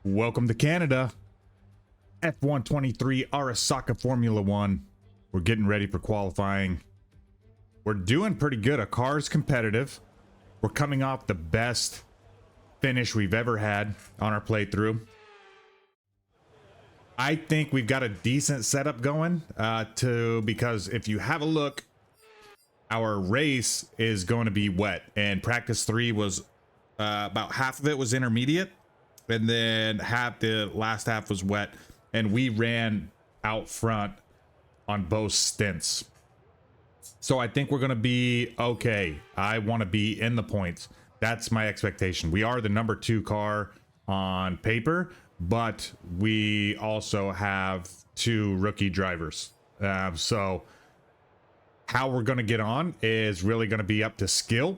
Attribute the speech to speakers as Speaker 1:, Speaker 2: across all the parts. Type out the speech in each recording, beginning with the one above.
Speaker 1: Welcome to Canada. F123 Arasaka Formula One. We're getting ready for qualifying. We're doing pretty good. Our car's competitive. We're coming off the best finish we've ever had on our playthrough. I think we've got a decent setup going because if you have a look, our race is going to be wet, and practice 3 was about half of it was intermediate, and then the last half was wet, and we ran out front on both stints. So I think we're going to be okay. I want to be in the points. That's my expectation. We are the number 2 car on paper, but we also have 2 rookie drivers. So how we're going to get on is really going to be up to skill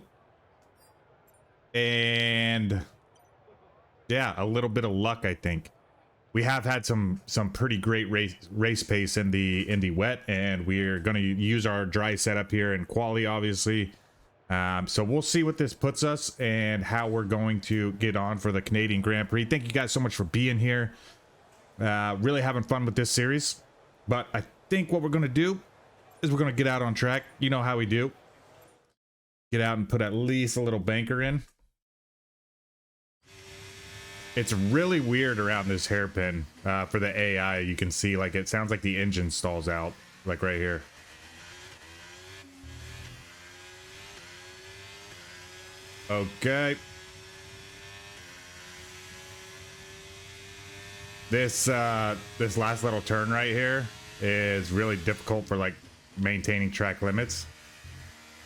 Speaker 1: and yeah, a little bit of luck. I think we have had some pretty great race pace in the wet, and we're going to use our dry setup here in quali, obviously. So we'll see what this puts us and how we're going to get on for the Canadian Grand Prix. Thank you guys so much for being here. Really having fun with this series, but I think what we're going to do is we're going to get out on track. You know how we do. Get out and put at least a little banker in. It's really weird around this hairpin for the AI. You can see, like, it sounds like the engine stalls out, like right here. Okay. This last little turn right here is really difficult for like maintaining track limits.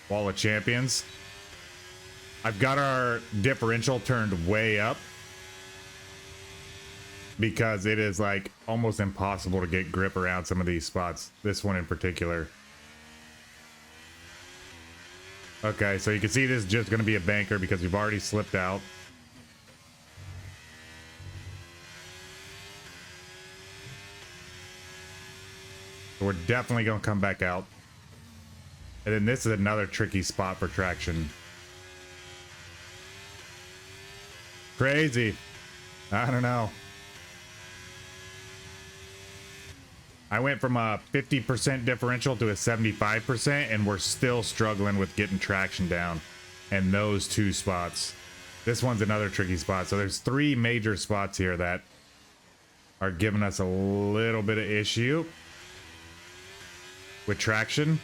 Speaker 1: Wall of Champions. I've got our differential turned way up because it is like almost impossible to get grip around some of these spots. This one in particular. Okay, so you can see this is just going to be a banker because we've already slipped out. We're definitely going to come back out. And then this is another tricky spot for traction. Crazy. I don't know. I went from a 50% differential to a 75%, and we're still struggling with getting traction down. And those 2 spots. This one's another tricky spot. So there's 3 major spots here that are giving us a little bit of issue with traction.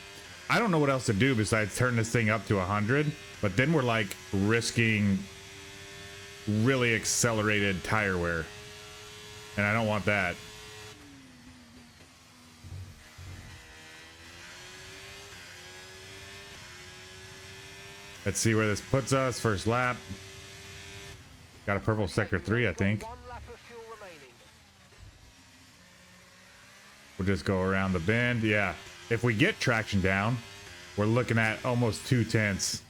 Speaker 1: I don't know what else to do besides turn this thing up to 100, but then we're like risking really accelerated tire wear, and I don't want that. Let's see where this puts us. First lap. Got a purple sector 3, I think. We'll just go around the bend. Yeah. If we get traction down, we're looking at almost 2 tenths.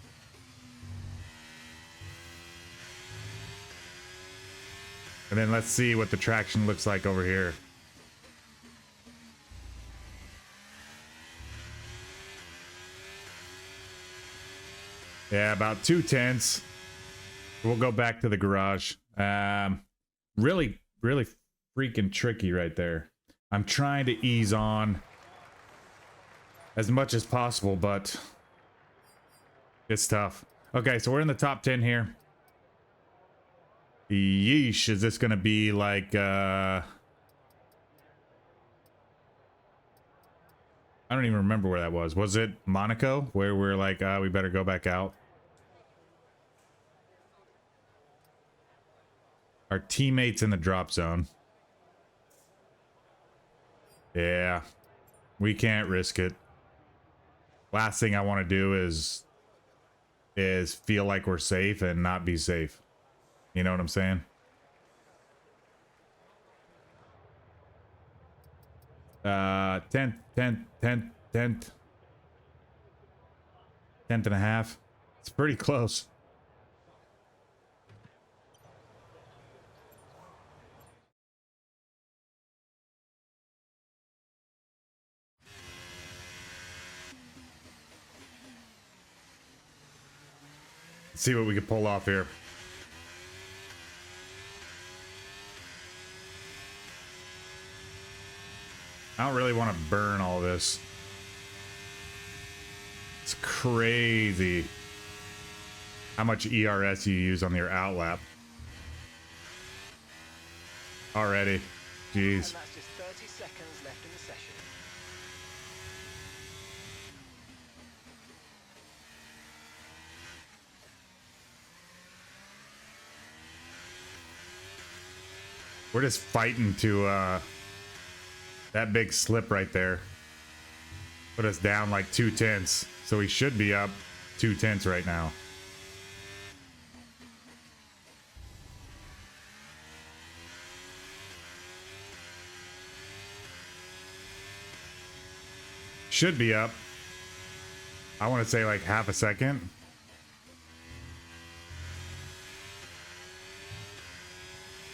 Speaker 1: And then let's see what the traction looks like over here. Yeah, about 2 tenths. We'll go back to the garage. Really freaking tricky right there. I'm trying to ease on as much as possible, but it's tough. Okay, so we're in the top 10 here. Yeesh, is this gonna be like I don't even remember where that was. Was it Monaco where we're like we better go back out? Our teammates in the drop zone. Yeah, we can't risk it. Last thing I want to do is feel like we're safe and not be safe. You know what I'm saying? 10th and a half. It's pretty close. Let's see what we can pull off here. I don't really want to burn all this. It's crazy how much ERS you use on your outlap. Already. Jeez.
Speaker 2: And that's just 30 seconds left in the session.
Speaker 1: We're just fighting to that big slip right there. Put us down like 2/10. So we should be up 2/10 right now. Should be up. I want to say like half a second.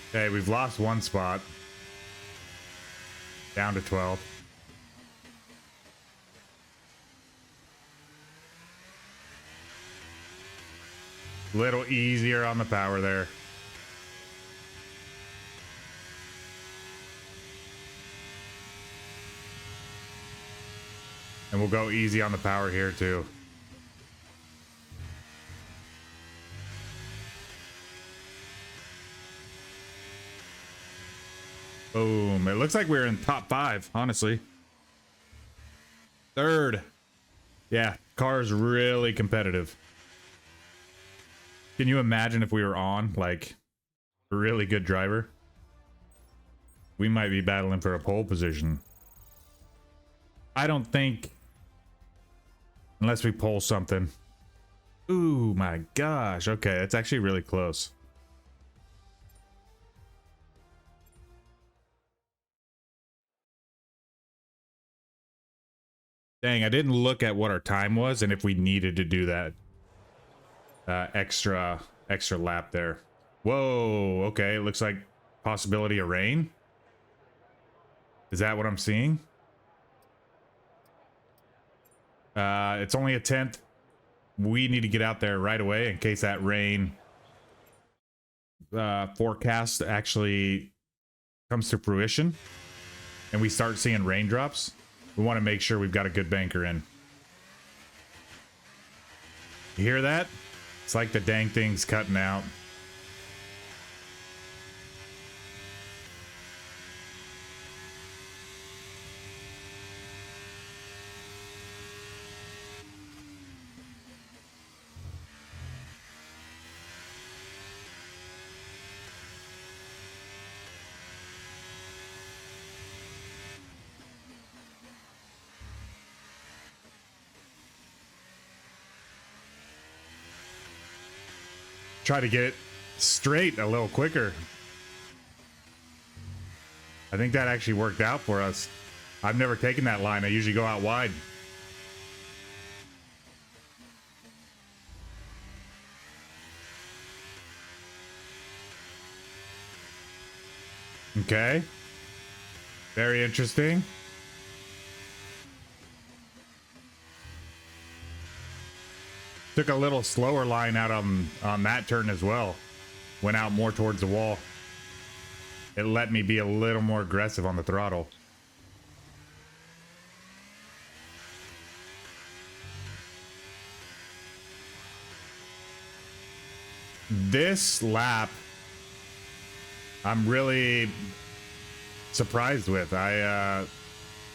Speaker 1: Okay, we've lost one spot. Down to 12. Little easier on the power there. And we'll go easy on the power here too. Boom. It looks like we're in top 5, honestly. 3rd. Yeah, car's really competitive. Can you imagine if we were on, like, a really good driver? We might be battling for a pole position. I don't think... Unless we pull something. Ooh, my gosh. Okay, that's actually really close. Dang, I didn't look at what our time was and if we needed to do that extra lap there. Whoa, okay, it looks like possibility of rain. Is that what I'm seeing? It's only a 10th. We need to get out there right away in case that rain forecast actually comes to fruition and we start seeing raindrops. We want to make sure we've got a good banker in. You hear that? It's like the dang thing's cutting out. Try to get it straight a little quicker. I think that actually worked out for us. I've never taken that line. I usually go out wide. Okay. Very interesting. Took a little slower line out on that turn as well. Went out more towards the wall. It let me be a little more aggressive on the throttle. This lap, I'm really surprised with. I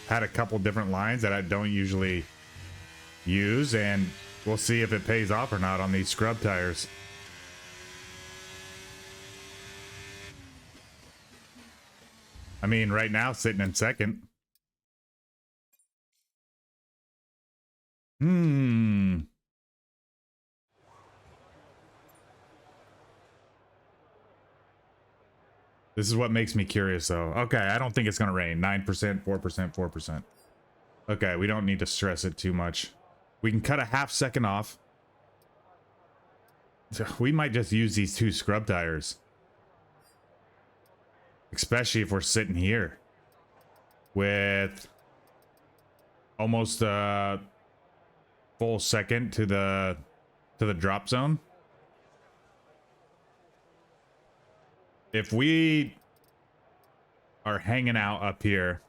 Speaker 1: had a couple different lines that I don't usually use, and we'll see if it pays off or not on these scrub tires. I mean, right now, sitting in second. This is what makes me curious, though. Okay, I don't think it's going to rain. 9%, 4%, 4%. Okay, we don't need to stress it too much. We can cut a half second off. We might just use these 2 scrub tires. Especially if we're sitting here. With almost a full second to the drop zone. If we are hanging out up here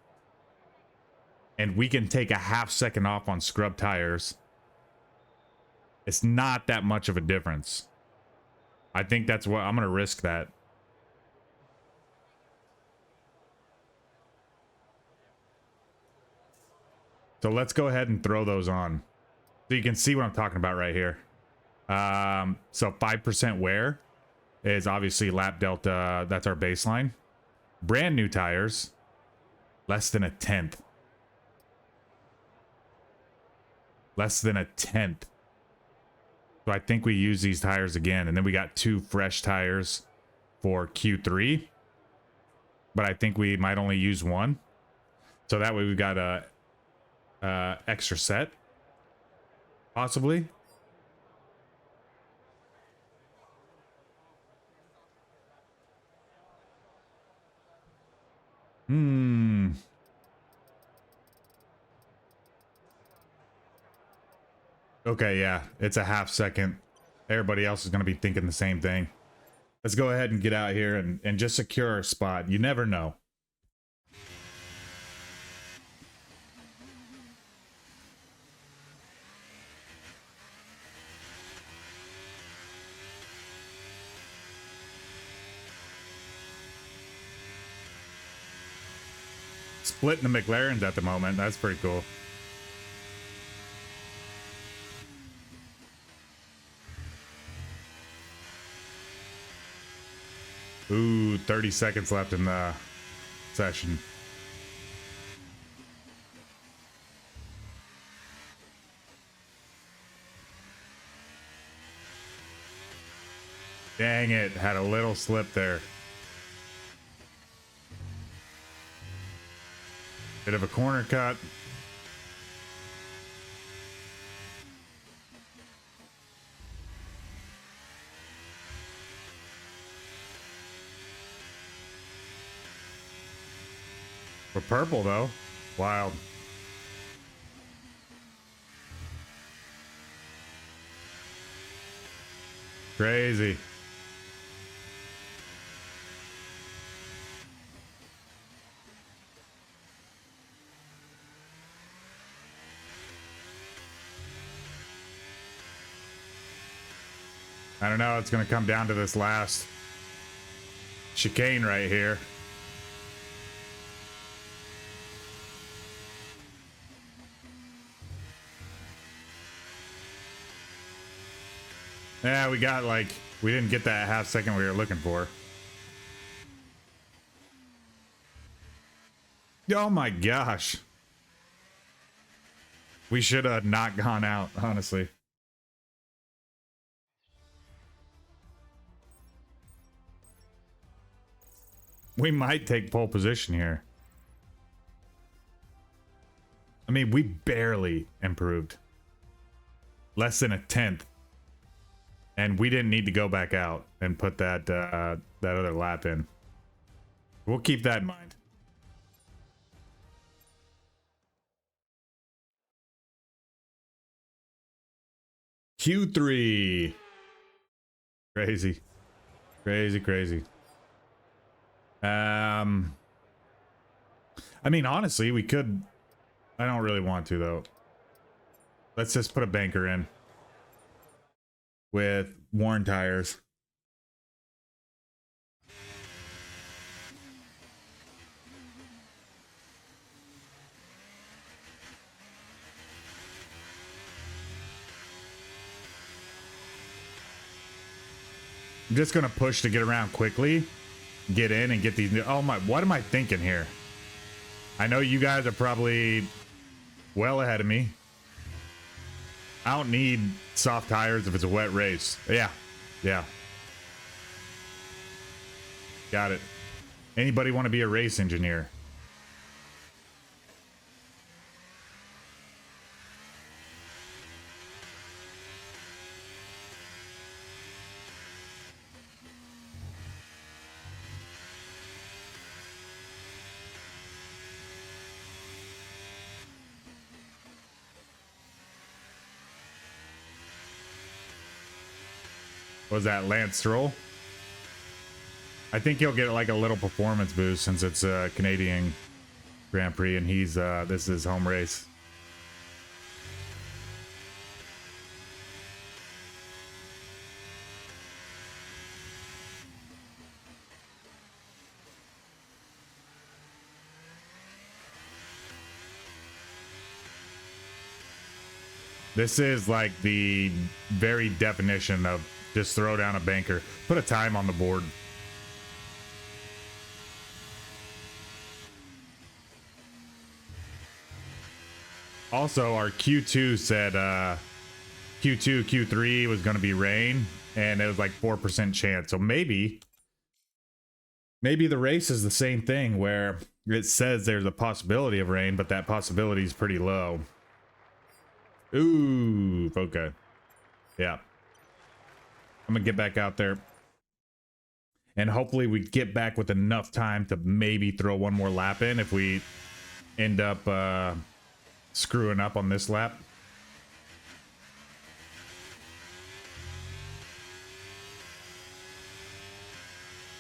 Speaker 1: and we can take a half second off on scrub tires. It's not that much of a difference. I think that's what I'm going to risk that. So let's go ahead and throw those on. So you can see what I'm talking about right here. So 5% wear is obviously lap delta. That's our baseline. Brand new tires, less than a tenth. Less than a tenth. So I think we use these tires again. And then we got 2 fresh tires for Q3. But I think we might only use 1. So that way we got a extra set. Possibly. Okay, yeah. It's a half second. Everybody else is going to be thinking the same thing. Let's go ahead and get out here and just secure our spot. You never know. Splitting the McLarens at the moment. That's pretty cool. Ooh, 30 seconds left in the session. Dang it, had a little slip there. Bit of a corner cut. We're purple though. Wild. Crazy. I don't know. It's going to come down to this last chicane right here. Yeah, we got we didn't get that half second we were looking for. Oh my gosh. We should have not gone out, honestly. We might take pole position here. I mean, we barely improved. Less than a tenth. And we didn't need to go back out and put that that other lap in. We'll keep that in mind. Q3. Crazy. Crazy, crazy. I mean, honestly, we could... I don't really want to, though. Let's just put a banker in. With worn tires. I'm just gonna push to get around quickly. Get in and get these new... Oh my... What am I thinking here? I know you guys are probably well ahead of me. I don't need soft tires if it's a wet race. Yeah. Yeah. Got it. Anybody want to be a race engineer? Was that Lance Stroll? I think he'll get like a little performance boost since it's a Canadian Grand Prix, and he's this is his home race. This is like the very definition of just throw down a banker, put a time on the board. Also, our Q2 said Q2, Q3 was going to be rain, and it was like 4% chance. So maybe the race is the same thing where it says there's a possibility of rain, but that possibility is pretty low. Ooh, okay. Yeah. I'm gonna get back out there. And hopefully we get back with enough time to maybe throw one more lap in if we end up screwing up on this lap.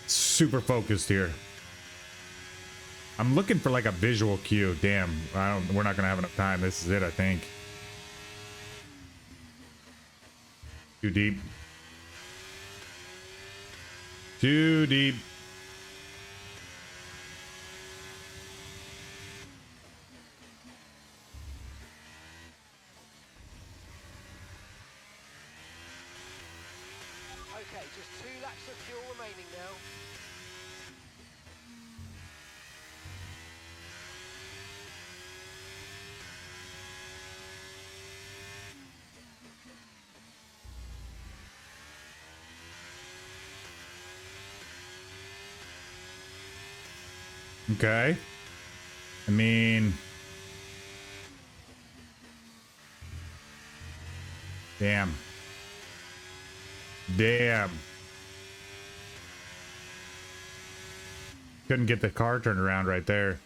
Speaker 1: Super focused here. I'm looking for like a visual cue. Damn, we're not gonna have enough time. This is it, I think. Too deep. Too deep.
Speaker 2: Okay, just 2 laps of fuel remaining now.
Speaker 1: Okay. I mean, damn. Couldn't get the car turned around right there.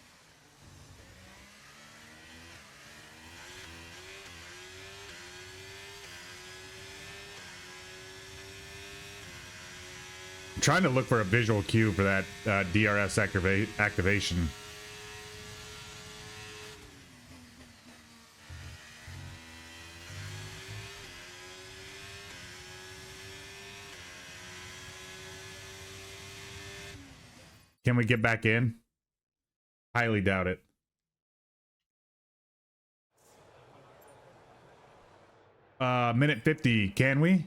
Speaker 1: I'm trying to look for a visual cue for that DRS activation. Can we get back in? Highly doubt it. Minute 50, can we?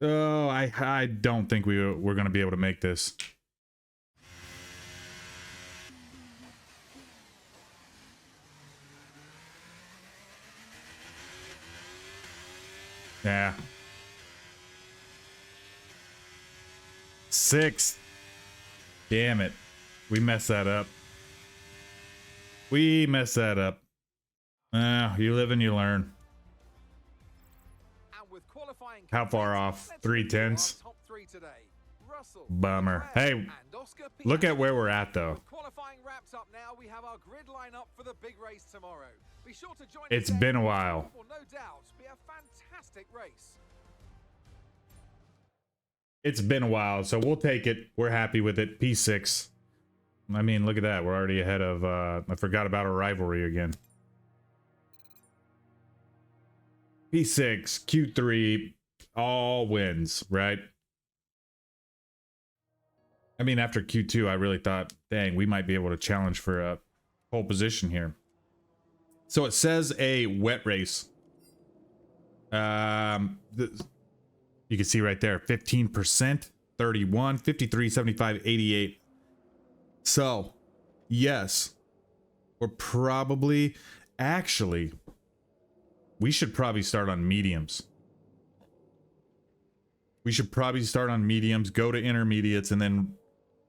Speaker 1: Oh, I don't think we're going to be able to make this. Yeah. 6. Damn it. We messed that up. We messed that up. You live and you learn. How far off? 3/10. Bummer. Hey, look at where we're at though.
Speaker 2: Qualifying wraps up now. We have our grid line up for the big race tomorrow. Be sure to join
Speaker 1: It's
Speaker 2: us
Speaker 1: been a
Speaker 2: then.
Speaker 1: while.
Speaker 2: Will no doubt be a fantastic race.
Speaker 1: It's been a while, so we'll take it. We're happy with it. P6. I mean, look at that. We're already ahead of I forgot about our rivalry again. P6, Q3, all wins, right? I mean, after Q2, I really thought, dang, we might be able to challenge for a pole position here. So it says a wet race. You can see right there, 15%, 31, 53, 75, 88. So, yes, we're probably, actually, we should probably start on mediums. We should probably start on mediums, go to intermediates, and then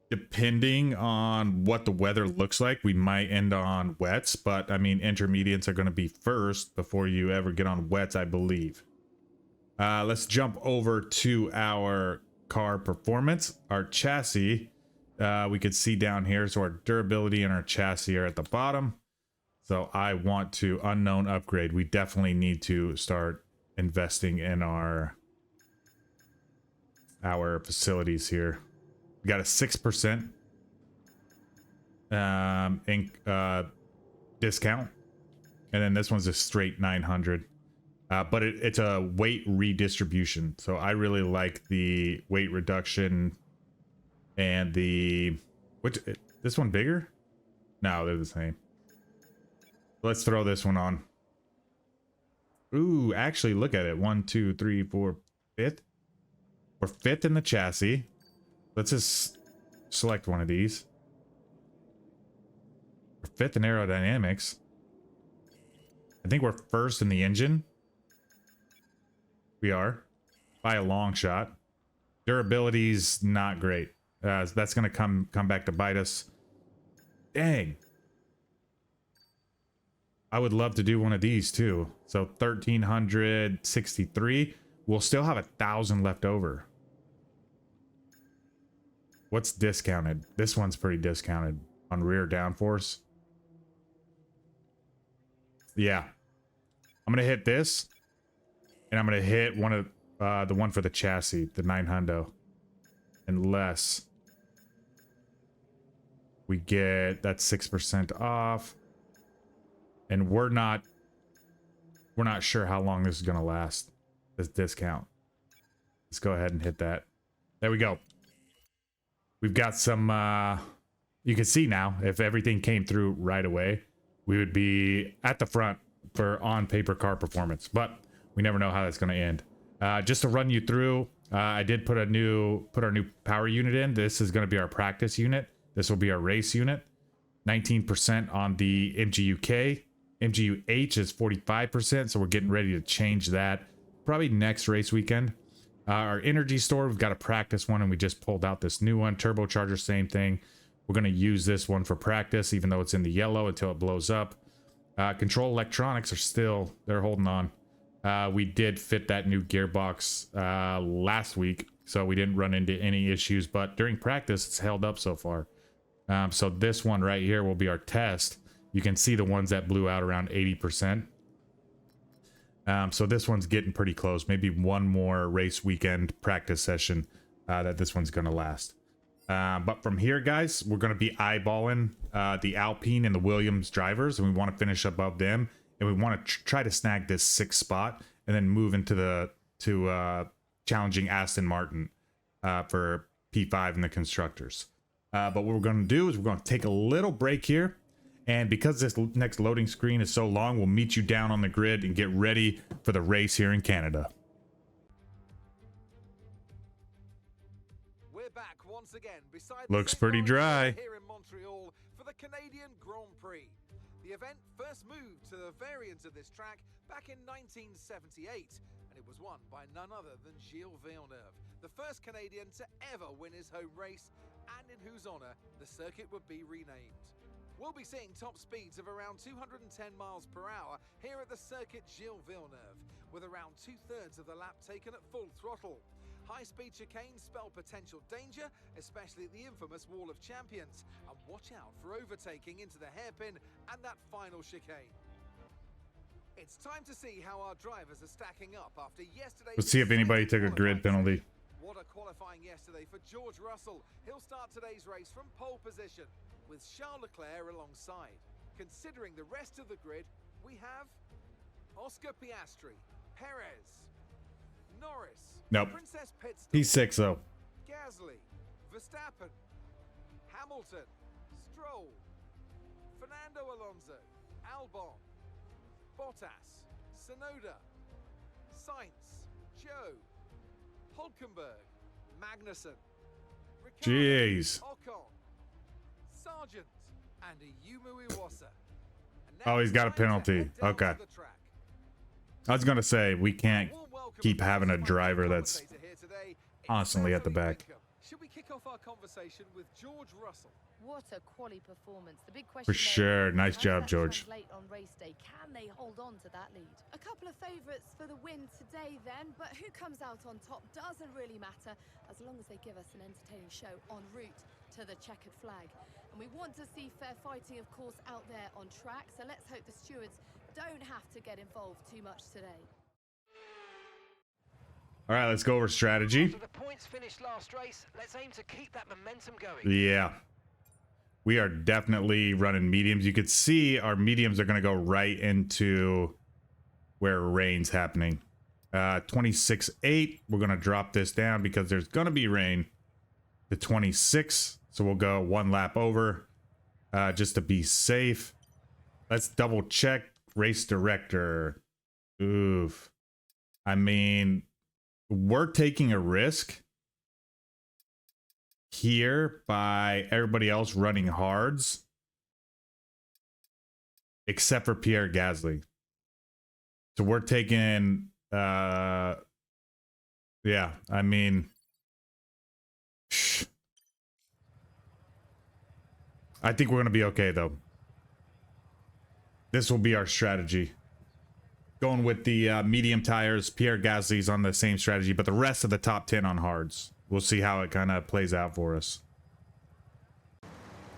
Speaker 1: depending on what the weather looks like, we might end on wets. But I mean, intermediates are going to be first before you ever get on wets, I believe. Let's jump over to our car performance, our chassis. We could see down here, so our durability and our chassis are at the bottom. So I want to unknown upgrade. We definitely need to start investing in our facilities here. We got a 6%. discount, and then this one's a straight 900. But it's a weight redistribution, so I really like the weight reduction and the this one bigger? No, they're the same. Let's throw this one on. Ooh, actually, look at it. 1, 2, 3, 4, 5th. We're 5th in the chassis. Let's just select one of these. We're 5th in aerodynamics. I think we're 1st in the engine. We are, by a long shot. Durability's not great. That's gonna come back to bite us. Dang. I would love to do one of these too. So 1,363. We'll still have 1,000 left over. What's discounted? This one's pretty discounted on rear downforce. Yeah. I'm gonna hit this, and I'm gonna hit one of the one for the chassis, the 900. Unless we get that 6% off. And we're not sure how long this is gonna last, this discount. Let's go ahead and hit that. There we go. We've got some you can see now, if everything came through right away, we would be at the front for on paper car performance, but we never know how that's gonna end. Just to run you through, I did put our new power unit in. This is gonna be our practice unit. This will be our race unit. 19% on the MGU-K. MGU-H is 45%, so we're getting ready to change that probably next race weekend. Our energy store, we've got a practice one, and we just pulled out this new one. Turbocharger, same thing. We're going to use this one for practice, even though it's in the yellow, until it blows up. Control electronics are still, they're holding on. We did fit that new gearbox last week, so we didn't run into any issues, but during practice, it's held up so far. So this one right here will be our test. You can see the ones that blew out around 80%. So this one's getting pretty close. Maybe one more race weekend practice session that this one's going to last. But from here, guys, we're going to be eyeballing the Alpine and the Williams drivers, and we want to finish above them, and we want to try to snag this 6th spot and then move into the challenging Aston Martin for P5 in the constructors. But what we're going to do is we're going to take a little break here. And because this next loading screen is so long, we'll meet you down on the grid and get ready for the race here in Canada.
Speaker 2: We're back once again beside
Speaker 1: Looks pretty dry
Speaker 2: here in Montreal for the Canadian Grand Prix. The event first moved to the variant of this track back in 1978, and it was won by none other than Gilles Villeneuve, the first Canadian to ever win his home race, and in whose honor the circuit would be renamed. We'll be seeing top speeds of around 210 miles per hour here at the circuit Gilles Villeneuve, with around 2/3 of the lap taken at full throttle. High-speed chicanes spell potential danger, especially at the infamous Wall of Champions, and watch out for overtaking into the hairpin and that final chicane. It's time to see how our drivers are stacking up after yesterday's...
Speaker 1: Let's see if anybody took a grid penalty.
Speaker 2: What a qualifying yesterday for George Russell. He'll start today's race from pole position, with Charles Leclerc alongside. Considering the rest of the grid, we have Oscar Piastri, Perez, Norris,
Speaker 1: nope.
Speaker 2: Princess Pitstop,
Speaker 1: P6 though.
Speaker 2: Gasly, Verstappen, Hamilton, Stroll, Fernando Alonso, Albon, Bottas, Tsunoda, Sainz, Joe, Hulkenberg, Magnussen, Ricciardo,
Speaker 1: Jeez.
Speaker 2: Ocon, Sargent, and Ayumu Iwasa.
Speaker 1: Oh, he's got a penalty. Okay. I was gonna say we can't keep having a driver that's constantly at the back.
Speaker 2: Should we kick off our conversation with George Russell?
Speaker 3: What a quality performance. The big question
Speaker 1: For sure. Nice job, George.
Speaker 3: Late on race day, can they hold on to that lead? A couple of favourites for the win today then, but who comes out on top doesn't really matter as long as they give us an entertaining show en route to the checkered flag. And we want to see fair fighting, of course, out there on track, so let's hope the stewards don't have to get involved too much today.
Speaker 1: All right, let's go over strategy.
Speaker 4: After the points finished last race, let's aim to keep that momentum going.
Speaker 1: Yeah. we are definitely running mediums. You could see our mediums are going to go right into where rain's happening. 26.8. We're going to drop this down because there's going to be rain to 26. So we'll go one lap over just to be safe. Let's double check race director. Oof. I mean, we're taking a risk here by everybody else running hards except for Pierre Gasly. So we're taking yeah, I mean, I think we're gonna be okay though. This will be our strategy. Going with the medium tires. Pierre Gasly's on the same strategy, but the rest of the top 10 on hards. We'll see how it kind of plays out for us.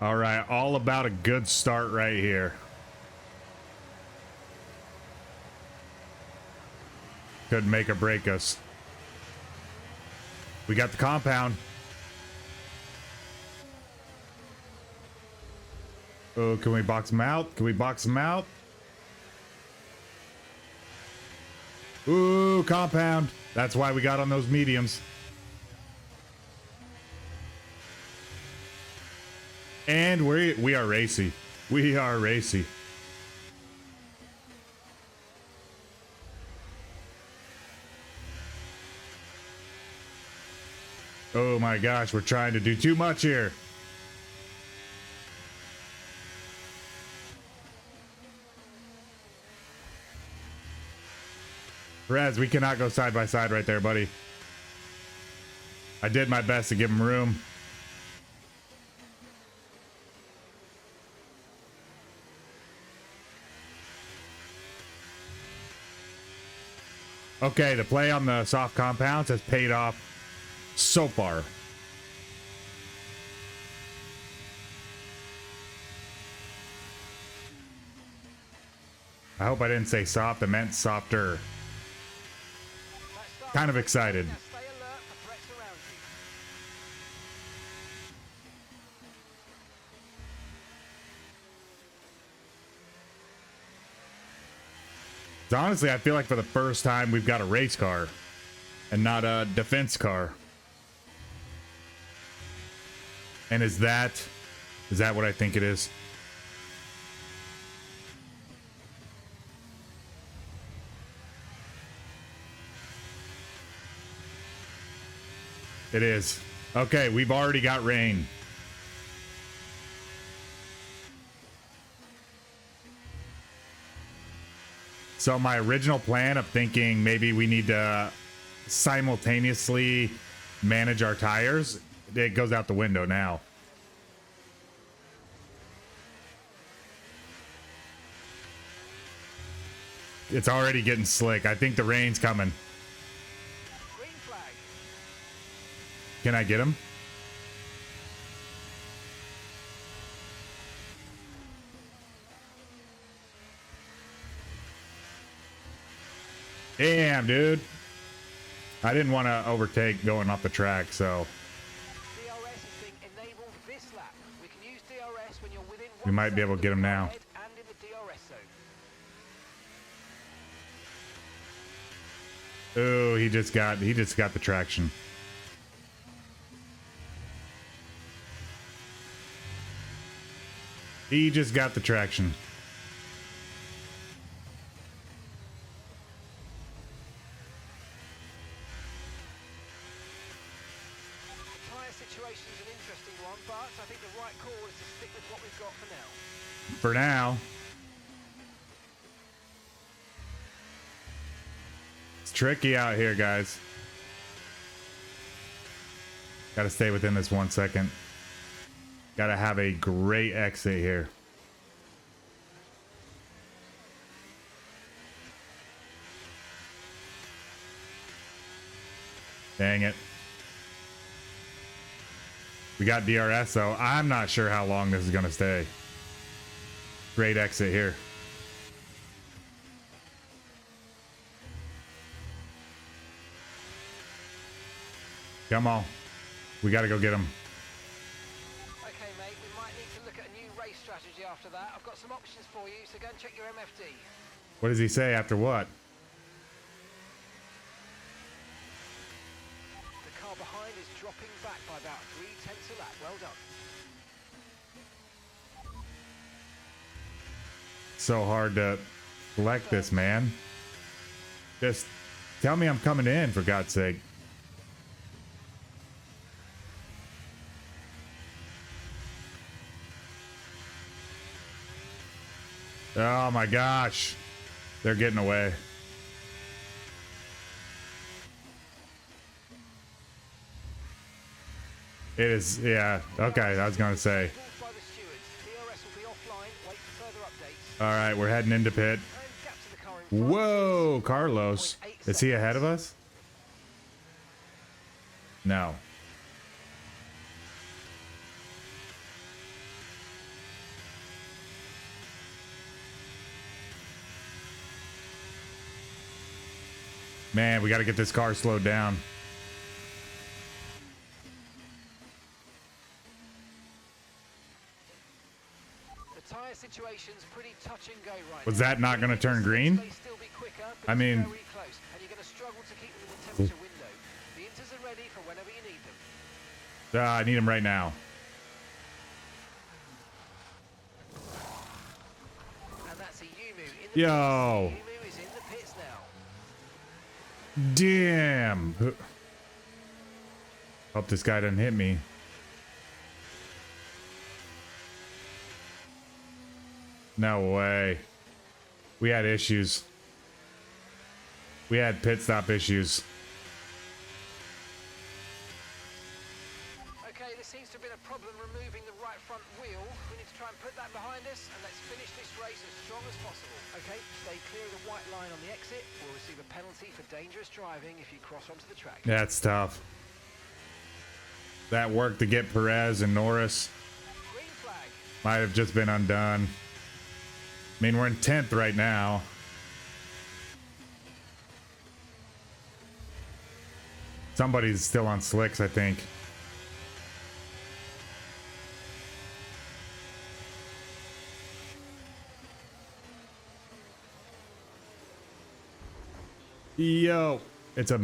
Speaker 1: All right, all about a good start right here. Could make or break us. We got the compound. Oh, can we box him out? Can we box him out? Ooh, compound. That's why we got on those mediums. And we are racy. We are racy. Oh my gosh, we're trying to do too much here. Perez, we cannot go side by side right there, buddy. I did my best to give him room. Okay, the play on the soft compounds has paid off so far. I hope I didn't say soft, I meant softer. Kind of excited.
Speaker 2: Stay alert for threats around you.
Speaker 1: So honestly, I feel like for the first time we've got a race car and not a defense car. And is that what I think it is? It is. Okay, we've already got rain. So my original plan of thinking maybe we need to simultaneously manage our tires, it goes out the window now. It's already getting slick. I think the rain's coming.
Speaker 2: Green flag.
Speaker 1: Can I get him? Damn, dude. I didn't want to overtake going off the track, so
Speaker 2: DRS is being enabled this lap. We can use DRS when you're within
Speaker 1: we might be able to get him now.
Speaker 2: and in the DRS zone.
Speaker 1: Ooh, he just got the traction. He just got the traction.
Speaker 2: Tyre situation's an interesting one, but I think the right call is to stick with what we've got for now.
Speaker 1: For now. It's tricky out here, guys. Gotta stay within this 1 second. Gotta have a great exit here. Dang it. We got DRS, so I'm not sure how long this is gonna stay. Great exit here. Come on. We gotta go get him.
Speaker 2: Okay, mate, we might need to look at
Speaker 4: strategy after that. I've got some options for you, so go and check your MFD.
Speaker 1: What does he say after what?
Speaker 4: The car behind is dropping back by about 0.3 a lap. Well done.
Speaker 1: So hard to select this, man. Just tell me I'm coming in, for God's sake. Oh my gosh. They're getting away. It is, yeah. Okay, I was gonna say.
Speaker 4: By the stewards. DRS will be offline. Wait for further updates.
Speaker 1: All right, we're heading into pit.
Speaker 4: And gap to the car in front.
Speaker 1: Whoa, Carlos. Is he ahead of us? No. Man, we got to get this car slowed down.
Speaker 4: The tyre situation's pretty touch and go right
Speaker 1: Was
Speaker 4: now.
Speaker 1: that not going to turn green?
Speaker 4: May still be quicker, but
Speaker 1: I
Speaker 4: it's
Speaker 1: mean-
Speaker 4: very close, and you're going to struggle to keep them in the temperature window. The inters are ready for whenever you need them.
Speaker 1: I need him right now.
Speaker 4: And that's a Yumu in the
Speaker 1: Yo.
Speaker 4: pits. Yumu is in the pits now.
Speaker 1: Damn. Hope this guy doesn't hit me. No way. We had issues. We had pit stop issues.
Speaker 4: Okay, there seems to have been a problem removing the right front wheel. We need to try and put that behind us, and let's finish this race as strong as possible. Okay, stay clear of the white line on the exit. We'll receive a penalty for dangerous driving if you cross onto the track.
Speaker 1: That's tough. That work to get Perez and Norris
Speaker 4: Green flag.
Speaker 1: might have just been undone. I mean, we're in 10th right now. Somebody's still on slicks, I think. Yo, it's not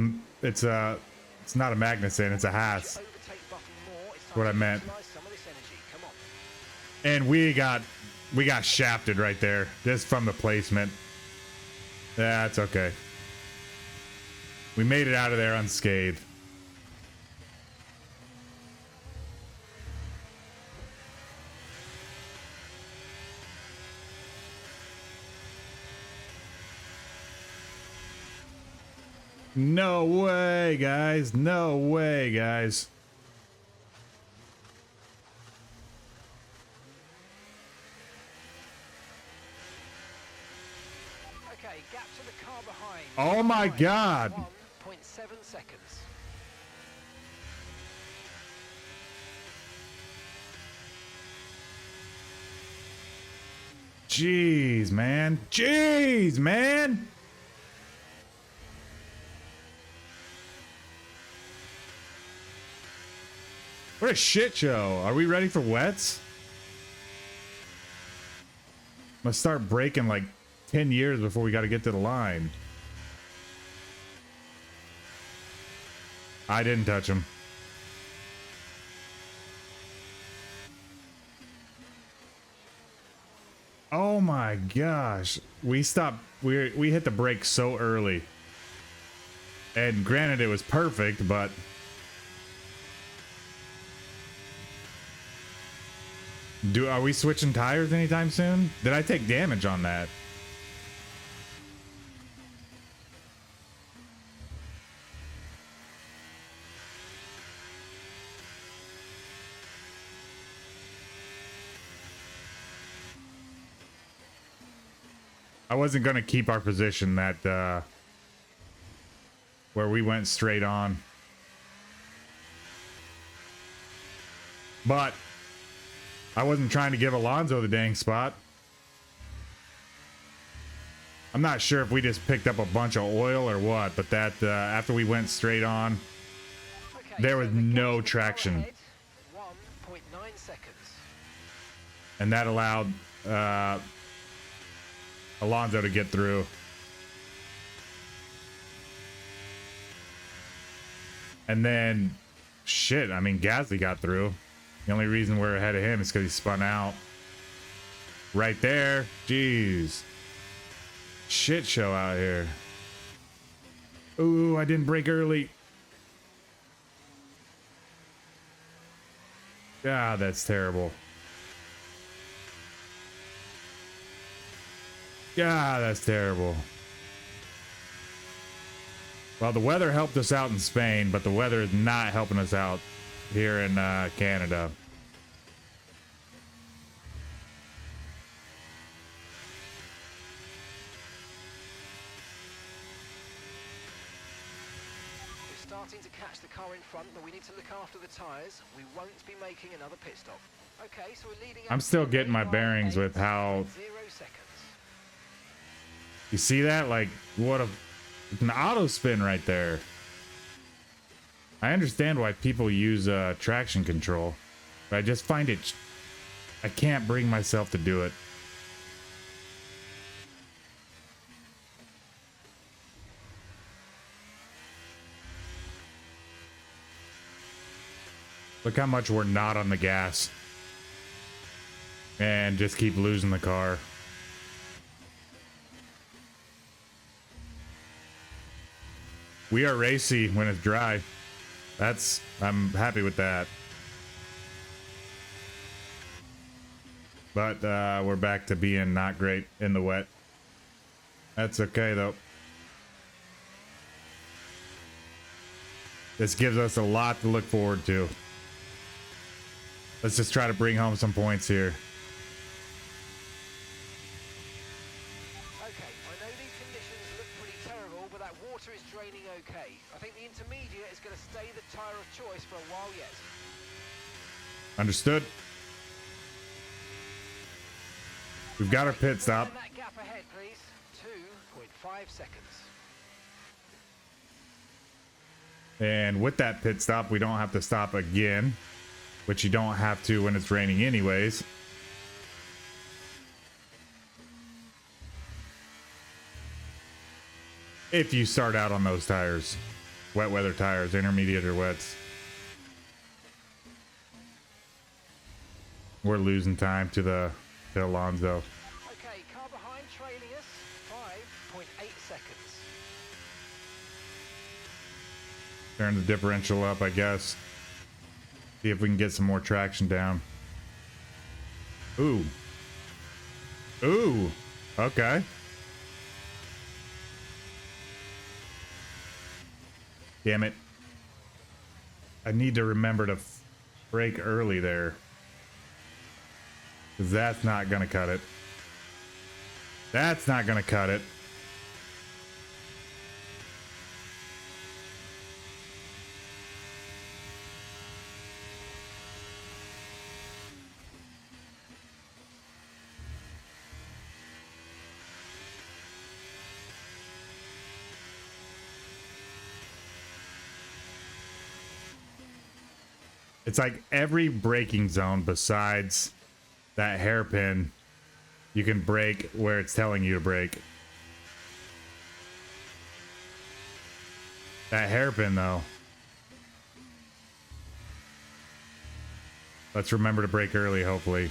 Speaker 1: a Magnuson, it's a Haas.
Speaker 4: Overtake button more. It's time
Speaker 1: What I
Speaker 4: to
Speaker 1: meant.
Speaker 4: utilize some of this energy. Come on.
Speaker 1: And we got shafted right there, just from the placement. That's okay. We made it out of there unscathed. No way, guys. No way, guys.
Speaker 4: Okay, gap to the car behind.
Speaker 1: Oh my
Speaker 4: Right,
Speaker 1: God.
Speaker 4: 1.7 seconds.
Speaker 1: Jeez, man. Jeez, man. What a shit show. Are we ready for wets? Must start breaking like 10 years before we got to get to the line. I didn't touch him. Oh my gosh. We stopped. We hit the brake so early. And granted, it was perfect, but are we switching tires anytime soon? Did I take damage on that? I wasn't gonna keep our position that where we went straight on. But I wasn't trying to give Alonso the dang spot. I'm not sure if we just picked up a bunch of oil or what, but that after we went straight on,
Speaker 4: Okay,
Speaker 1: there was
Speaker 4: so the
Speaker 1: no
Speaker 4: gap to the car
Speaker 1: traction.
Speaker 4: ahead, 1.9 seconds.
Speaker 1: and that allowed Alonso to get through. And then, shit, I mean, Gasly got through. The only reason we're ahead of him is because he spun out. Right there. Jeez. Shit show out here. Ooh, I didn't brake early. God, that's terrible. God, that's terrible. Well, the weather helped us out in Spain, but the weather is not helping us out here in Canada.
Speaker 4: We're starting to catch the car in front, but we need to look after the tyres. We won't be making another pit stop. Okay, so we're leading.
Speaker 1: I'm still getting my bearings with how.
Speaker 4: 0 seconds.
Speaker 1: You see that? Like, what an auto spin right there. I understand why people use traction control, but I just find it. I can't bring myself to do it. Look how much we're not on the gas. And just keep losing the car. We are racy when it's dry. I'm happy with that. But we're back to being not great in the wet. That's okay though. This gives us a lot to look forward to. Let's just try to bring home some points here.
Speaker 4: Okay, I know these conditions look pretty terrible, but that water is draining okay. I think the intermediate is going to stay the tyre of choice for a while yet.
Speaker 1: Understood. We've got our pit stop.
Speaker 4: And that gap ahead, please. 2.5 seconds.
Speaker 1: And with that pit stop, we don't have to stop again, which you don't have to when it's raining anyways. If you start out on those tires, wet weather tires, intermediate or wets. We're losing time to Alonso.
Speaker 4: Okay, car behind trailing us. 5.8 seconds.
Speaker 1: Turn the differential up, I guess. See if we can get some more traction down. Ooh. Ooh. Okay. Damn it. I need to remember to brake early there. Because that's not going to cut it. That's not going to cut it. It's like every braking zone besides that hairpin, you can brake where it's telling you to brake. That hairpin, though. Let's remember to brake early, hopefully.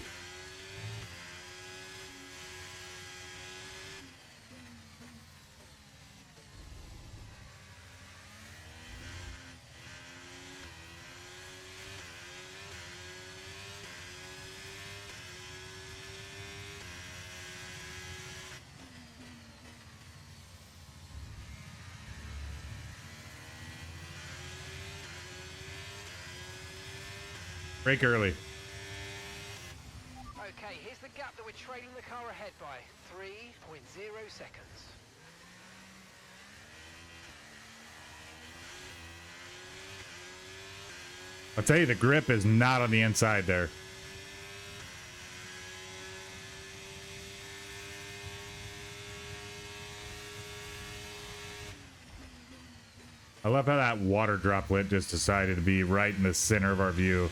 Speaker 1: Brake early.
Speaker 4: Okay, here's the gap that we're trailing the car ahead by. 3.0 seconds.
Speaker 1: I'll tell you, the grip is not on the inside there. I love how that water droplet just decided to be right in the center of our view.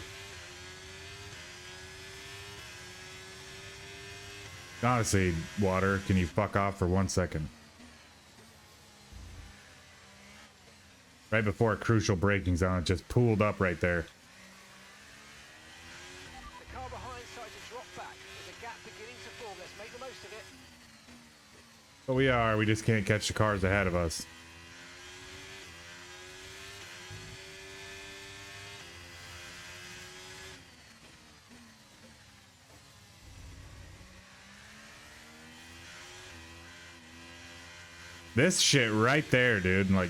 Speaker 1: Honestly, water, can you fuck off for 1 second? Right before a crucial braking zone, it just pooled up right there.
Speaker 4: The car behind started to drop back. There's a gap beginning to form. Let's make the most of it.
Speaker 1: But we just can't catch the cars ahead of us. This shit right there, dude, like...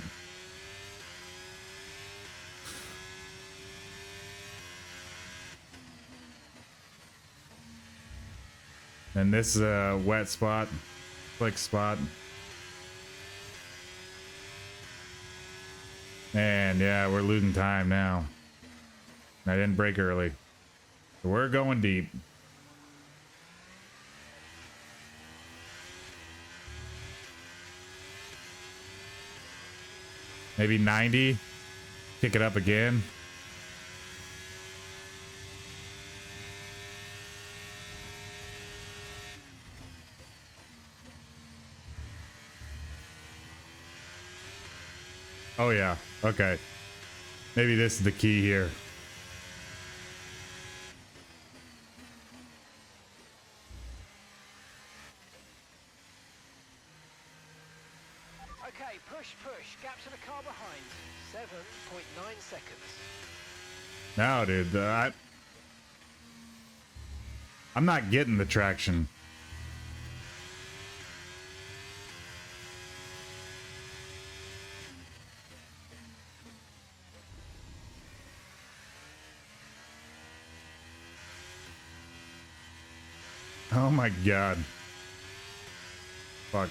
Speaker 1: And this is a wet spot, slick spot. And yeah, we're losing time now. I didn't brake early. So we're going deep. Maybe 90. Kick it up again. Oh yeah, okay. Maybe this is the key here.
Speaker 4: Okay, push. Gap to the car behind. 7.9 seconds.
Speaker 1: No, dude, I'm not getting the traction. Oh my god. Fuck.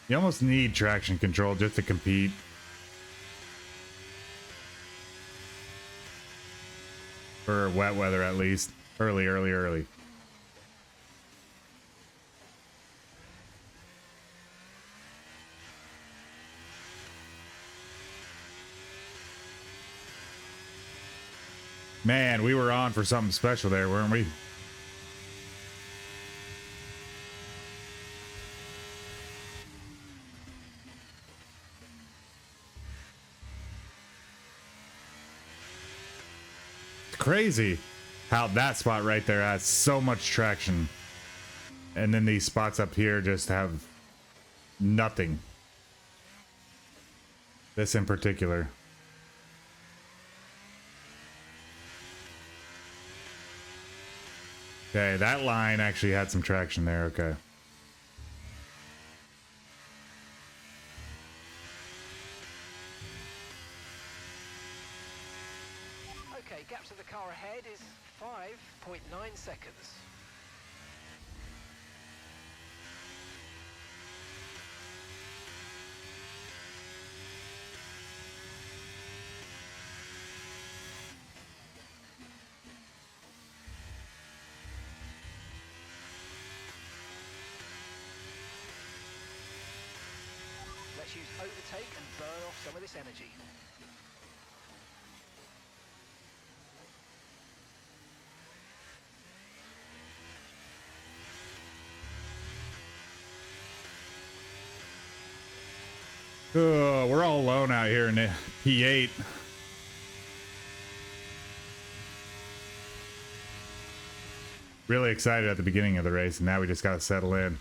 Speaker 1: You almost need traction control just to compete. For wet weather, at least. Early. Man, we were on for something special there, weren't we? It's crazy how that spot right there has so much traction. And then these spots up here just have nothing. This in particular. Okay, that line actually had some traction there, okay.
Speaker 4: Okay, gap to the car ahead is 5.9 seconds. Let's use overtake and burn off some of this energy.
Speaker 1: Oh, we're all alone out here in the P8. Really excited at the beginning of the race, and now we just gotta settle in.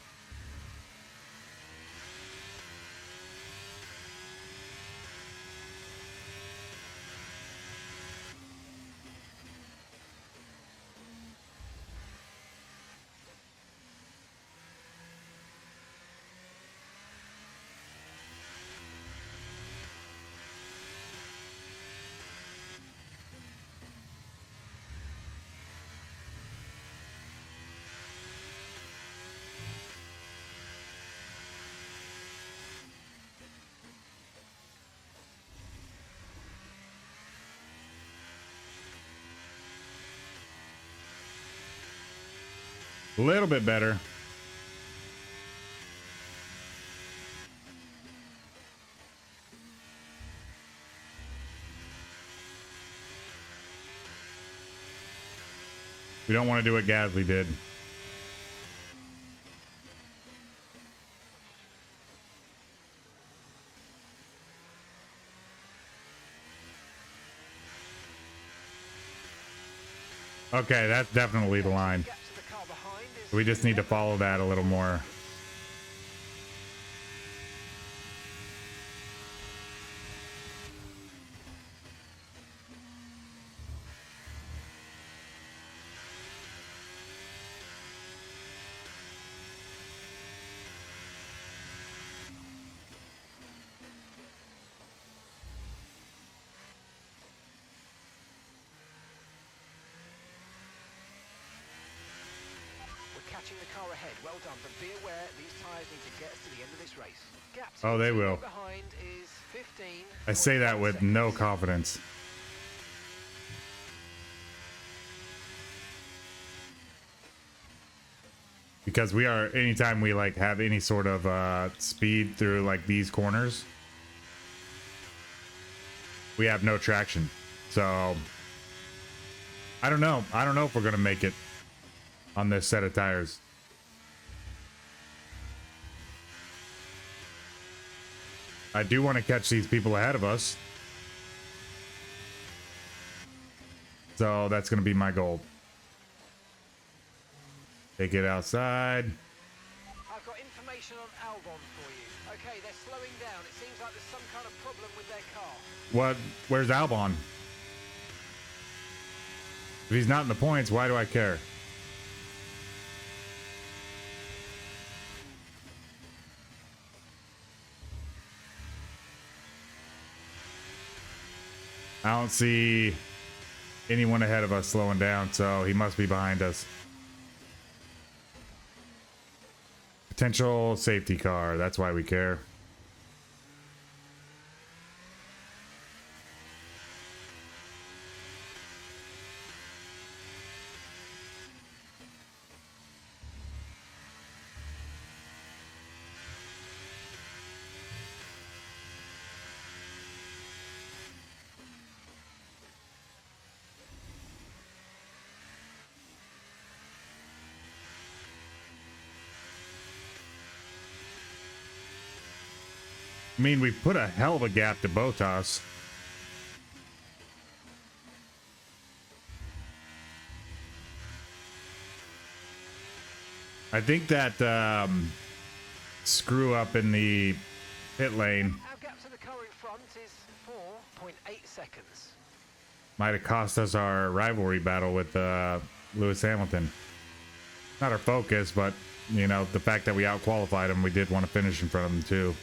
Speaker 1: A little bit better. We don't want to do what Gasly did. Okay, that's definitely the line.
Speaker 4: Gap to the car behind is
Speaker 1: We just need to follow that a little more.
Speaker 4: We're catching the car ahead. Well done, but be aware these tyres need to get us to the end of this race. Gap to
Speaker 1: Oh,
Speaker 4: the
Speaker 1: they
Speaker 4: team
Speaker 1: will.
Speaker 4: behind is 15.
Speaker 1: I say that with no confidence. Because we are, anytime we like have any sort of speed through like these corners, we have no traction. So I don't know. I don't know if we're gonna make it on this set of tires. I do want to catch these people ahead of us. So that's gonna be my goal. Take it outside.
Speaker 4: I've got information on Albon for you. Okay, they're slowing down. It seems like there's some kind of problem with their car.
Speaker 1: What? Where's Albon? If he's not in the points, why do I care? I don't see anyone ahead of us slowing down, so he must be behind us. Potential safety car, that's why we care. I mean, we put a hell of a gap to Bottas. I think that screw up in the pit lane
Speaker 4: Our gap to the car in front is 4.8 seconds.
Speaker 1: might have cost us our rivalry battle with Lewis Hamilton. Not our focus, but, you know, the fact that we out-qualified him, we did want to finish in front of him, too.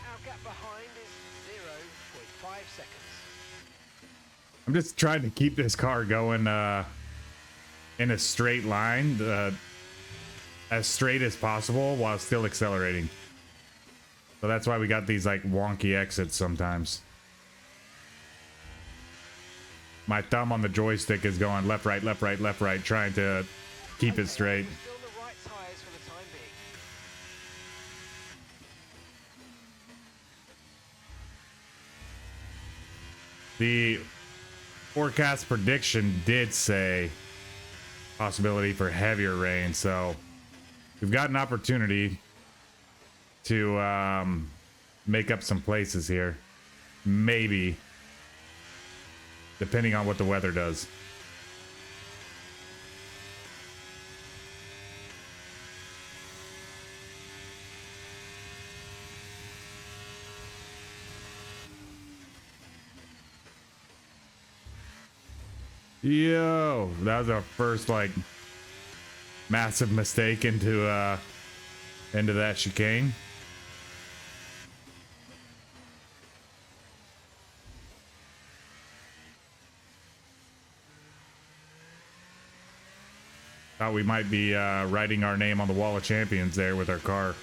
Speaker 4: Our gap behind is 0.5 seconds.
Speaker 1: I'm just trying to keep this car going in a straight line, as straight as possible while still accelerating. So that's why we got these like wonky exits sometimes. My thumb on the joystick is going left, right, left, right, left, right, trying to keep it straight.
Speaker 4: We're still on the right tyres for the time being.
Speaker 1: The forecast prediction did say possibility for heavier rain, so we've got an opportunity to make up some places here. Maybe. Depending on what the weather does. Yo, that was our first like massive mistake into that chicane. thought we might be writing our name on the wall of champions there with our car.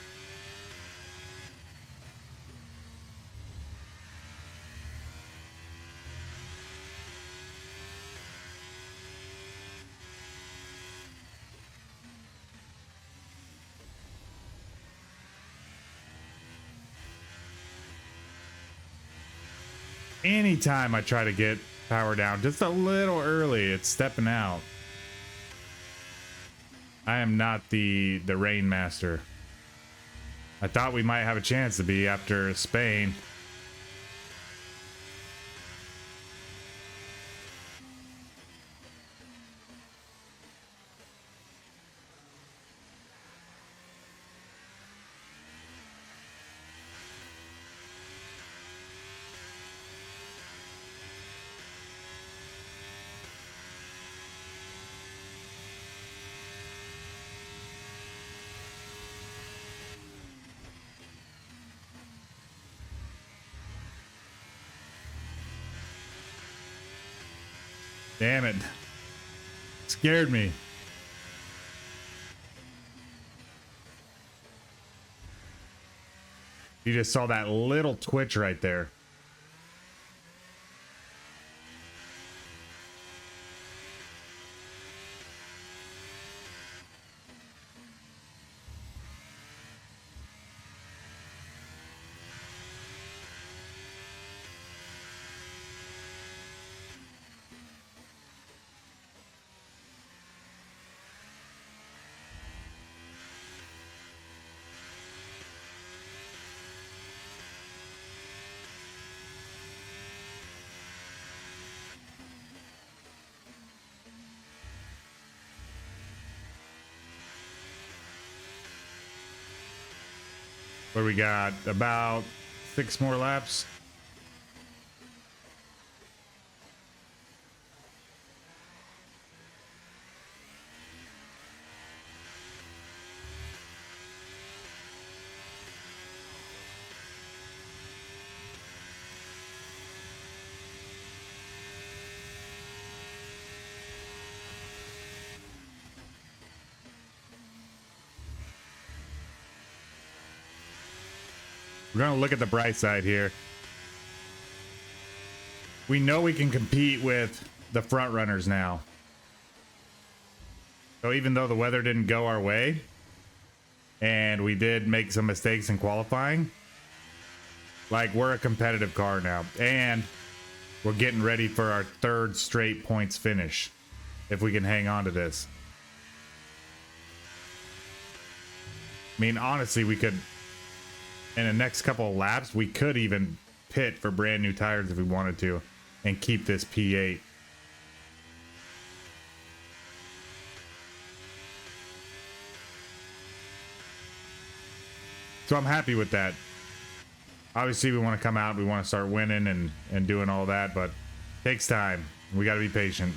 Speaker 1: Anytime I try to get power down just a little early, it's stepping out. I am not the rain master. I thought we might have a chance to be after Spain. Damn it. Scared me. You just saw that little twitch right there. Where we got about 6 more laps. We're going to look at the bright side here. We know we can compete with the front runners now. So even though the weather didn't go our way, and we did make some mistakes in qualifying, like, we're a competitive car now. And we're getting ready for our 3rd straight points finish, if we can hang on to this. I mean, honestly, we could... in the next couple of laps, we could even pit for brand new tires if we wanted to and keep this P8. So I'm happy with that. Obviously, we want to come out, we want to start winning and doing all that, but it takes time. We got to be patient.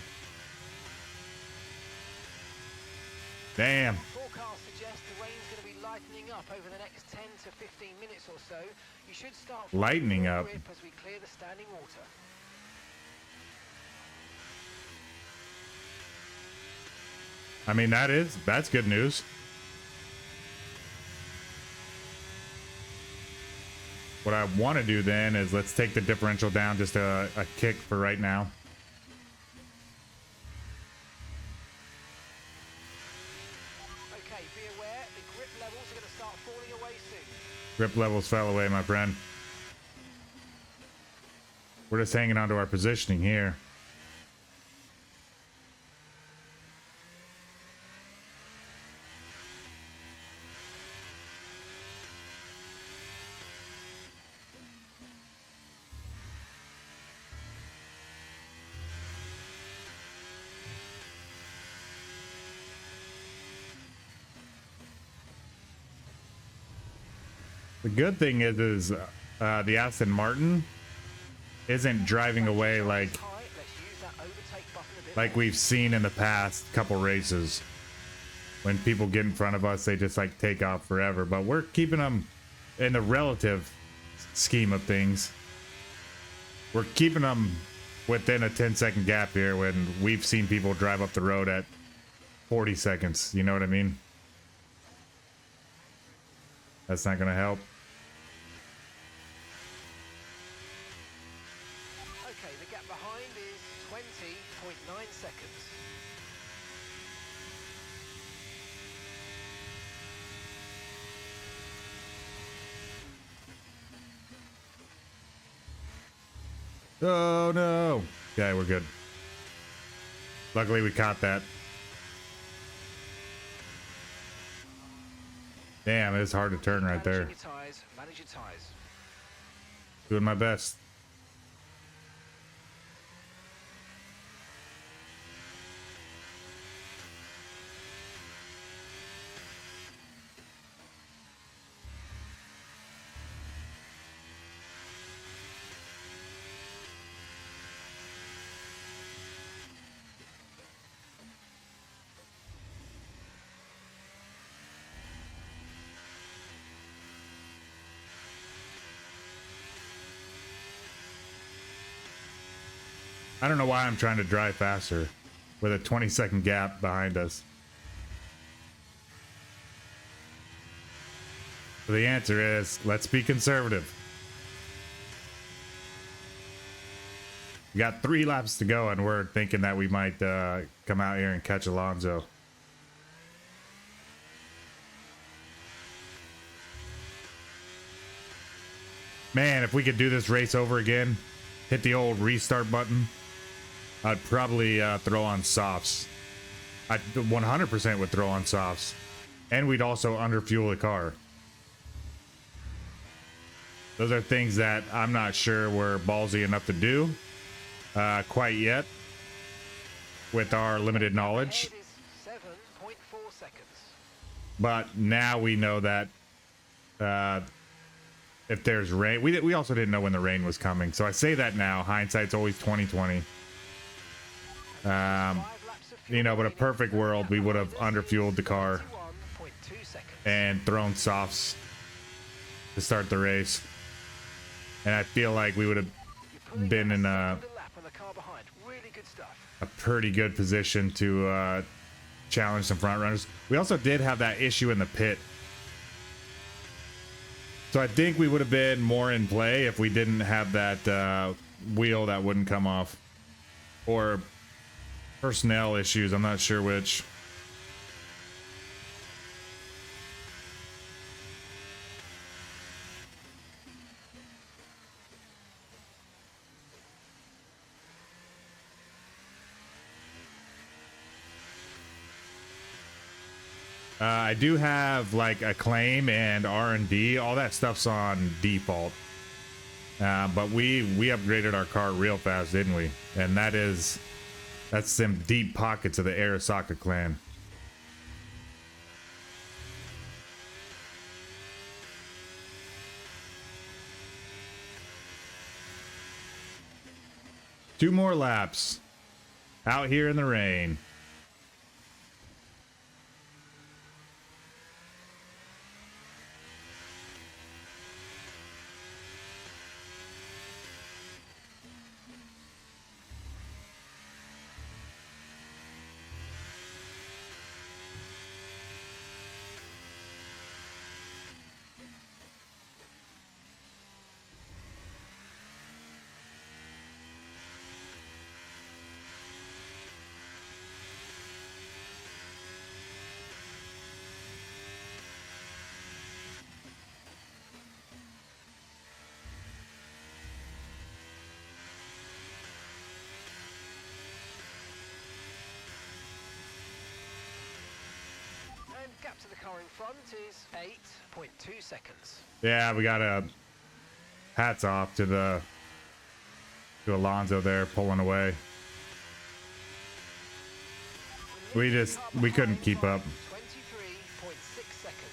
Speaker 1: Damn.
Speaker 4: Forecasts suggest the rain's going to be lightening up over the next 10 to 15 minutes or so. You should start
Speaker 1: Lightening up.
Speaker 4: as we clear the standing water.
Speaker 1: I mean, that's good news. What I want to do then is let's take the differential down just a kick for right now.
Speaker 4: Okay, be aware, the grip levels are going to start falling away soon.
Speaker 1: Grip levels fell away, my friend. We're just hanging on to our positioning here. The good thing is the Aston Martin isn't driving away like we've seen in the past couple races. When people get in front of us, they just like take off forever. But we're keeping them in the relative scheme of things. We're keeping them within a 10-second gap here when we've seen people drive up the road at 40 seconds. You know what I mean? That's not gonna help.
Speaker 4: Okay, the gap behind is 20.9 seconds.
Speaker 1: Oh no. Okay, we're good. Luckily we caught that. Damn, it's hard to turn right there.
Speaker 4: Manage your tyres, manage your tyres.
Speaker 1: Doing my best. I don't know why I'm trying to drive faster with a 20-second gap behind us. So the answer is, let's be conservative. We got 3 laps to go and we're thinking that we might come out here and catch Alonso. Man, if we could do this race over again, hit the old restart button, I'd probably throw on softs. I 100% would throw on softs. And we'd also underfuel the car. Those are things that I'm not sure we're ballsy enough to do quite yet with our limited knowledge.
Speaker 4: Ahead is 7.4 seconds.
Speaker 1: But now we know that if there's rain, we also didn't know when the rain was coming. So I say that now. Hindsight's always 20/20. You know, but a perfect world, we would have underfueled the car
Speaker 4: 21.2 seconds.
Speaker 1: and thrown softs to start the race. And I feel like we would have been in a
Speaker 4: lap on the car behind. Really good stuff.
Speaker 1: pretty good position to challenge some front runners. We also did have that issue in the pit. So I think we would have been more in play if we didn't have that wheel that wouldn't come off. Or personnel issues, I'm not sure which. I do have like Acclaim and R&D. All that stuff's on default. But we upgraded our car real fast, didn't we? And that's some deep pockets of the Arasaka clan. Two more laps out here in the rain.
Speaker 4: And gap to the car in front is 8.2 seconds.
Speaker 1: Yeah, we got a hats off to Alonso there pulling away. We couldn't keep up.
Speaker 4: 23.6 seconds.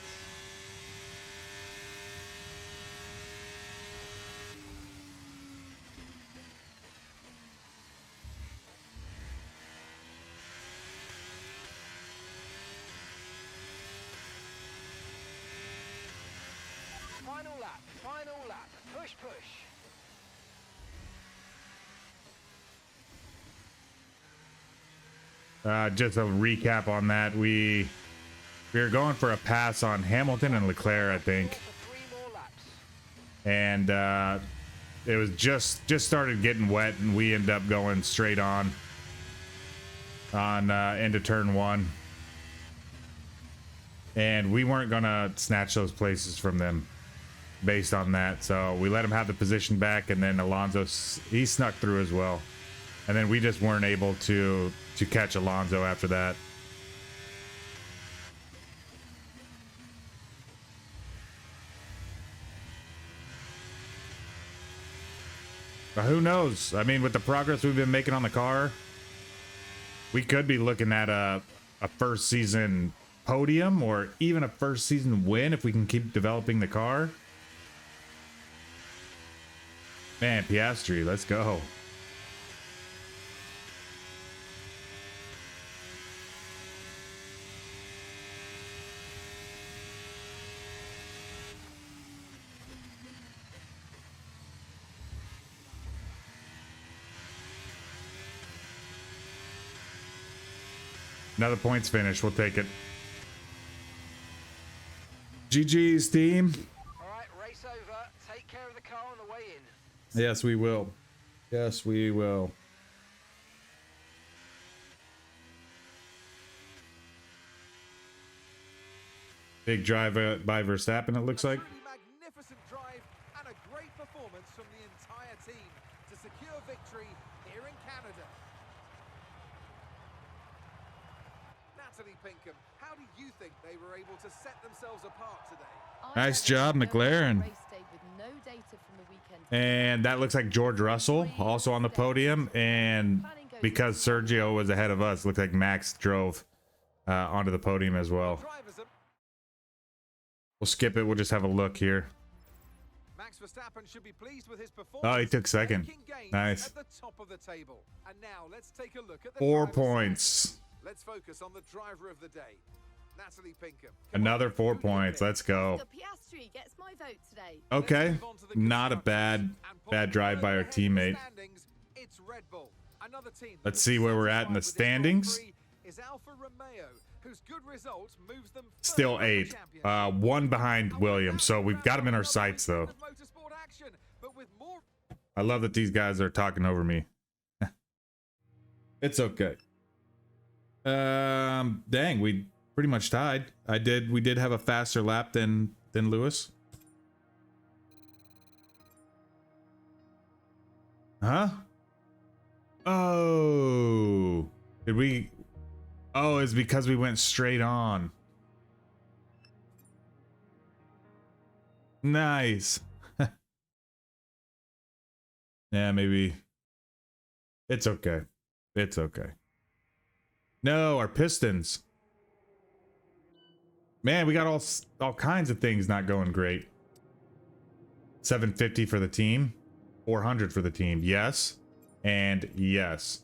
Speaker 4: Final lap. Push, push.
Speaker 1: Just a recap on that. We were going for a pass on Hamilton and Leclerc, I think,
Speaker 4: For 3 more laps.
Speaker 1: and it was just started getting wet, and we ended up going straight on into turn 1, and we weren't gonna snatch those places from them based on that, so we let him have the position back, and then Alonso, he snuck through as well, and then we just weren't able to catch Alonso after that. But who knows? I mean, with the progress we've been making on the car, we could be looking at a first season podium or even a first season win if we can keep developing the car. Man, Piastri, let's go. Another points finish. We'll take it. GG's, team.
Speaker 4: All right, race over. Take care of the car on the way in.
Speaker 1: Yes, we will. Yes, we will. Big drive by Verstappen, it looks like.
Speaker 2: Truly magnificent drive and a great performance from the entire team to secure victory here in Canada. Natalie Pinkham, how do you think they were able to set themselves apart today?
Speaker 1: Nice job, McLaren.
Speaker 3: Race day with no data from the weekend.
Speaker 1: And that looks like George Russell also on the podium. And because Sergio was ahead of us, looked like Max drove onto the podium as well.
Speaker 2: Drivers are
Speaker 1: We'll skip it. We'll just have a look here.
Speaker 2: Max Verstappen should be pleased with his performance.
Speaker 1: Oh, he took second.
Speaker 2: Making gains
Speaker 1: Nice.
Speaker 2: At the top of the table. And now let's take a look at the
Speaker 1: 4
Speaker 2: driver's
Speaker 1: points.
Speaker 2: side. Let's focus on the driver of the day, Natalie Pinkham. Come
Speaker 1: Another
Speaker 2: on,
Speaker 1: 4
Speaker 2: who do you
Speaker 1: points.
Speaker 2: pick?
Speaker 1: Let's go.
Speaker 3: The Piastri gets my vote today.
Speaker 1: Okay.
Speaker 2: Let's move on to the
Speaker 1: Not a
Speaker 2: constructors.
Speaker 1: bad
Speaker 2: And pulling
Speaker 1: drive by our
Speaker 2: further ahead in the
Speaker 1: teammate.
Speaker 2: standings, it's Red Bull. Another team that
Speaker 1: Let's
Speaker 2: is
Speaker 1: see where we're at in the
Speaker 2: satisfied with this Grand
Speaker 1: standings.
Speaker 2: Prix is Alfa Romeo, whose good results moves them
Speaker 1: Still
Speaker 2: further in the
Speaker 1: 8.
Speaker 2: championship.
Speaker 1: 1 behind Williams. So we've got him in our sights, though.
Speaker 2: Motorsport action, but with more
Speaker 1: I love that these guys are talking over me. It's okay. Dang, we pretty much tied. We did have a faster lap than Lewis. Huh? Oh. Did we? Oh, it's because we went straight on. Nice. Yeah, maybe. It's okay. It's okay. No, our pistons. Man, we got all kinds of things not going great. 750 for the team. 400 for the team. Yes. And yes.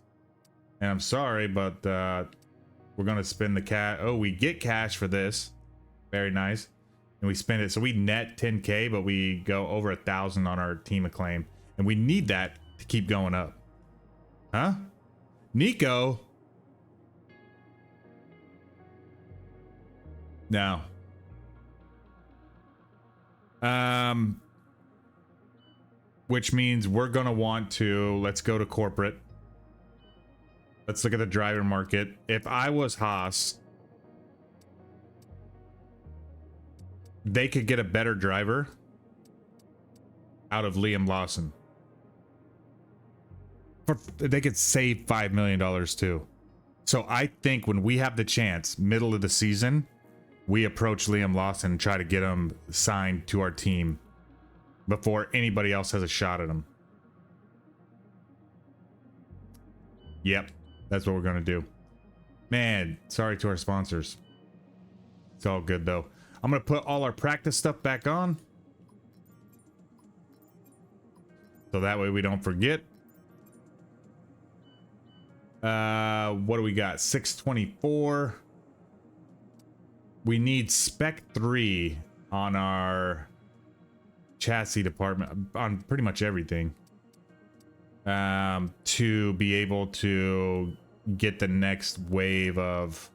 Speaker 1: And I'm sorry, but we're going to spend the cash. Oh, we get cash for this. Very nice. And we spend it. So we net 10K, but we go over 1,000 on our team acclaim. And we need that to keep going up. Huh? Nico? No. Which means we're gonna want to, let's go to corporate. Let's look at the driver market. If I was Haas, they could get a better driver out of Liam Lawson. They could save $5 million too. So I think when we have the chance, middle of the season, we approach Liam Lawson and try to get him signed to our team before anybody else has a shot at him. Yep, that's what we're gonna do. Man, sorry to our sponsors. It's all good though. I'm gonna put all our practice stuff back on, so that way we don't forget. What do we got? 624. We need spec 3 on our chassis department, on pretty much everything, to be able to get the next wave of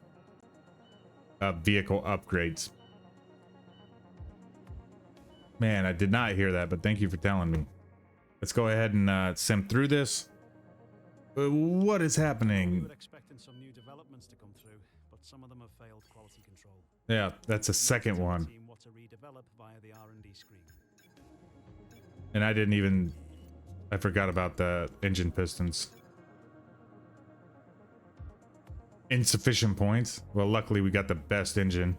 Speaker 1: vehicle upgrades. Man, I did not hear that, but thank you for telling me. Let's go ahead and sim through this. What is
Speaker 5: We
Speaker 1: happening?
Speaker 5: were expecting some new developments to come through, but some of them have failed quality control.
Speaker 1: Yeah, that's a second
Speaker 5: Tell the
Speaker 1: one.
Speaker 5: team what to redevelop via the R&D screen.
Speaker 1: And I didn't even... I forgot about the engine pistons. Insufficient points. Well, luckily we got the best engine.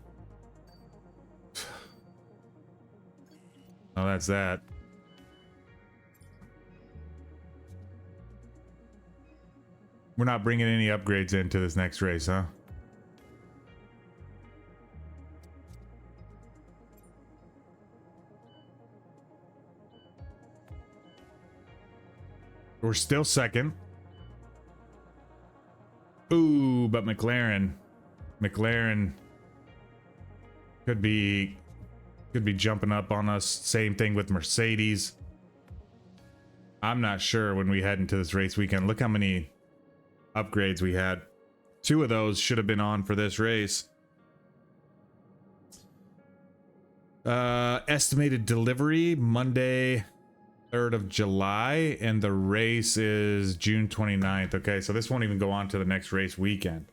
Speaker 1: Oh, that's that. We're not bringing any upgrades into this next race, huh? We're still second. Ooh, but McLaren could be jumping up on us. Same thing with Mercedes. I'm not sure when we head into this race weekend. Look how many upgrades we had. 2 of those should have been on for this race. Estimated delivery Monday 3rd of July, and the race is June 29th. Okay, so this won't even go on to the next race weekend.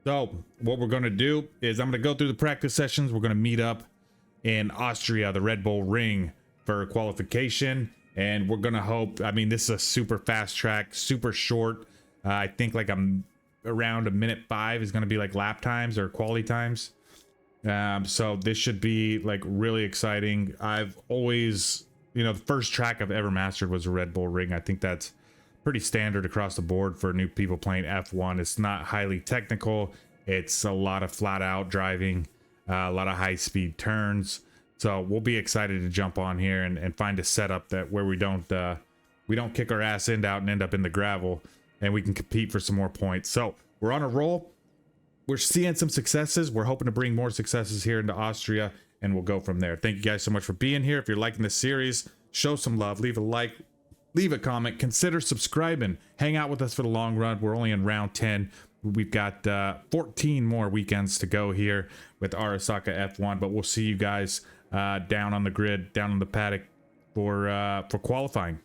Speaker 1: So what we're going to do is I'm going to go through the practice sessions. We're going to meet up in Austria, the Red Bull Ring, for qualification, and we're going to hope, I mean, this is a super fast track, super short. I think like around a minute 5 is going to be like lap times or quality times. So this should be like really exciting. I've always, you know, the first track I've ever mastered was a Red Bull Ring. I think that's pretty standard across the board for new people playing F1. It's not highly technical. It's a lot of flat out driving, a lot of high speed turns. So we'll be excited to jump on here and find a setup that where we don't kick our ass out and end up in the gravel, and we can compete for some more points. So we're on a roll. We're seeing some successes. We're hoping to bring more successes here into Austria, and we'll go from there. Thank you guys so much for being here. If you're liking this series, show some love, leave a like, leave a comment, consider subscribing, hang out with us for the long run. We're only in round 10. We've got 14 more weekends to go here with Arasaka F1, but we'll see you guys down on the grid, down on the paddock for qualifying.